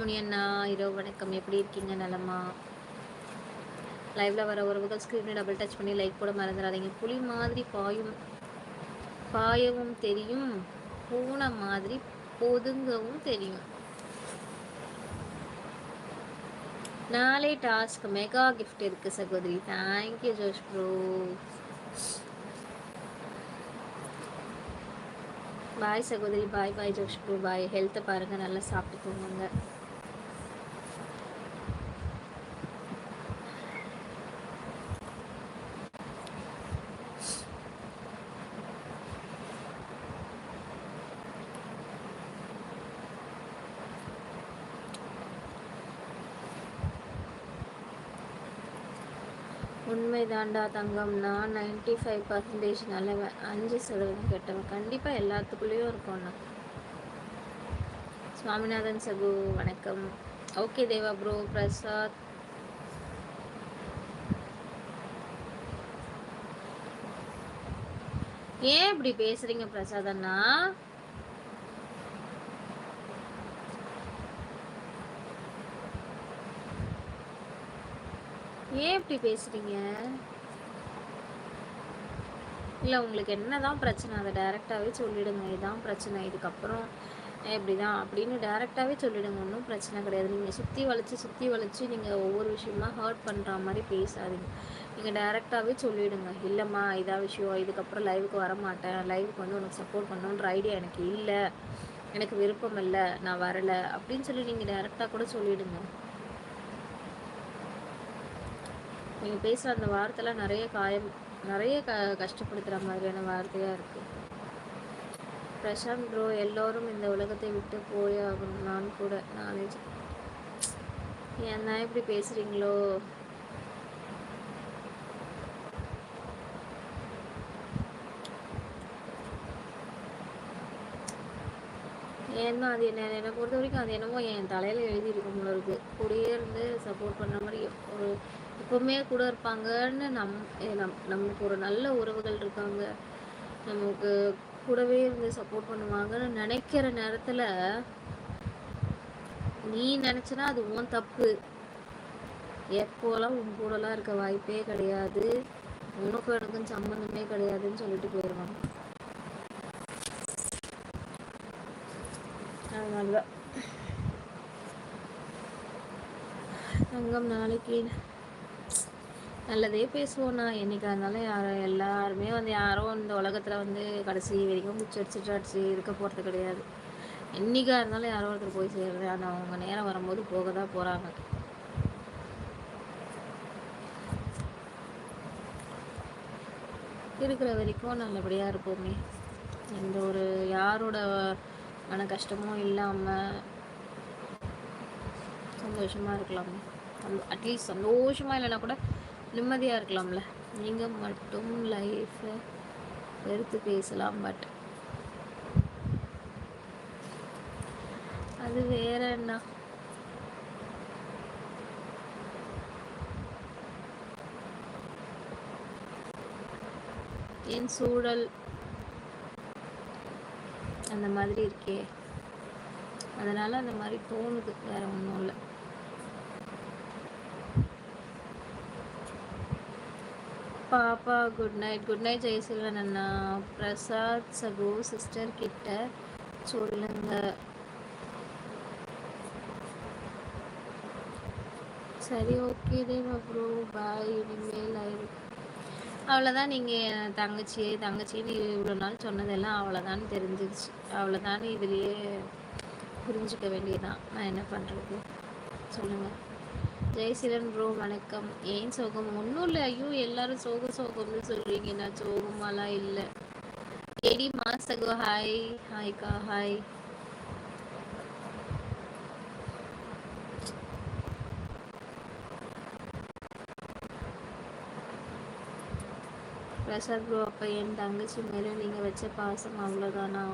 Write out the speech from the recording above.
முனி அண்ணா, இரவு வணக்கம். எப்படி இருக்கீங்க? நலமா? லைவ்ல வர உறவுகள் ஸ்க்ரீனை டபுள் டச் பண்ணி லைக் போட மறந்துடாதீங்க. புலி மாதிரி பாயவும் தெரியும், பூனை மாதிரி பொதுங்கவும் தெரியும். நாளை டாஸ்க் மெகா கிஃப்ட் இருக்கு சகோதரி. தேங்க்யூ ஜோஷ் ப்ரோ. பாய் சகோதரி. பாய் பாய் ஜோஷ் ப்ரோ. பாய். ஹெல்த்தை பாருங்க, நல்லா சாப்பிட்டுக்கோங்க. உண்மைதாண்டா தங்கம். நான் 95% நல்லவன், 5% கெட்டவன். கண்டிப்பாக எல்லாத்துக்குள்ளேயும் இருக்கோண்ணா. சுவாமிநாதன் சகு வணக்கம். ஓகே தேவா ப்ரோ. பிரசாத் ஏன் இப்படி பேசுறீங்க பிரசாத் அண்ணா? ஏன் இப்படி பேசுறீங்க? இல்லை, உங்களுக்கு என்னதான் பிரச்சனை அதை டைரெக்டாகவே சொல்லிடுங்க. இதுதான் பிரச்சனை, இதுக்கப்புறம் இப்படிதான் அப்படின்னு டைரெக்டாகவே சொல்லிடுங்க. ஒன்றும் பிரச்சனை கிடையாது. நீங்கள் சுற்றி வளைச்சி நீங்கள் ஒவ்வொரு விஷயமா ஹர்ட் பண்ணுற மாதிரி பேசாதீங்க. நீங்கள் டைரெக்டாகவே சொல்லிவிடுங்க. இல்லைம்மா இதான் விஷயம், இதுக்கப்புறம் லைவுக்கு வரமாட்டேன், லைவுக்கு வந்து உனக்கு சப்போர்ட் பண்ணணுன்ற ஐடியா எனக்கு இல்லை, எனக்கு விருப்பம் இல்லை, நான் வரலை அப்படின்னு சொல்லி நீங்கள் டைரெக்டாக கூட சொல்லிவிடுங்க. நீங்கள் பேசுகிற அந்த வார்த்தைலாம் நிறைய கஷ்டப்படுத்துகிற மாதிரியான வார்த்தையாக இருக்குது. பிரசாந்த் ப்ரோ, எல்லோரும் இந்த உலகத்தை விட்டு போய் ஆகணும். நான் கூட நாலேஜ். ஏன்னா இப்படி பேசுகிறீங்களோ? ஏன்னா அது என்னை பொறுத்த வரைக்கும் அது என்னமோ என் தலையில் எழுதியிருக்கும் போல இருக்குது. கூடயே இருந்து சப்போர்ட் பண்ணுற மாதிரி ஒரு எப்பவுமே கூட இருப்பாங்கன்னு நமக்கு ஒரு நல்ல உறவுகள் இருக்காங்க, நமக்கு கூடவே இருந்து சப்போர்ட் பண்ணுவாங்கன்னு நினைக்கிற நேரத்தில் நீ நினச்சினா அது உன் தப்பு. எப்போலாம் உன் கூடலாம் இருக்க வாய்ப்பே கிடையாது, உனக்கும் எனக்கும் சம்மந்தமே கிடையாதுன்னு சொல்லிட்டு போயிடுவாங்க. அதனாலதான் தங்கம் நாளைக்கு நல்லதே பேசுவோண்ணா. என்னைக்கா இருந்தாலும் எல்லாருமே வந்து யாரோ இந்த உலகத்தில் வந்து கடைசி வரைக்கும் குச்சி அடிச்சு இருக்க போகிறது கிடையாது. என்னைக்கா இருந்தாலும் யாரோ ஒருத்தர் போய் சேர்றது. ஆனால் அவங்க நேரம் வரும்போது போக தான் போகிறாங்க. இருக்கிற வரைக்கும் நல்லபடியாக இருப்போமே. எந்த ஒரு யாரோட மன கஷ்டமும் இல்லாமல் சந்தோஷமாக இருக்கலாமே. அட்லீஸ்ட் சந்தோஷமாக இல்லைன்னா கூட நிம்மதியாக இருக்கலாம்ல. நீங்கள் மட்டும் லைஃப்பை வெறுத்து பேசலாம், பட் அது வேற என்ன. என் சூழல் அந்த மாதிரி இருக்கே, அதனால் அந்த மாதிரி தோணுது, வேற ஒன்றும் இல்லை. பாப்பா குட் நைட் ஜெயசீலன் அண்ணா. பிரசாத் சகோ சிஸ்டர் கிட்ட சொல்லுங்க. சரி, ஓகே தேவா ப்ரோ. பாய். இனிமேல் அவ்வளோதான். நீங்கள் தங்கச்சின்னு இவ்வளோ நாள் சொன்னதெல்லாம் அவ்வளோதான் தெரிஞ்சிருச்சு. அவ்வளோதான், இதுலேயே புரிஞ்சுக்க வேண்டியதான். நான் என்ன பண்ணுறது சொல்லுங்கள். ஜெயசீலன் ப்ரோ வணக்கம். ஏன் சோகம்? ஒன்றும் இல்லை. ஐயோ, எல்லாரும் சோகம்னு சொல்கிறீங்க. நான் சோகமாலாம் இல்லை. ஏடி மாசகோ ஹாய். ஹாய்க்கா ஹாய். பிரசாத் ப்ரோ, அப்போ என் தங்கச்சி மேலே நீங்கள் வச்ச பாசம் அவ்வளோதானா?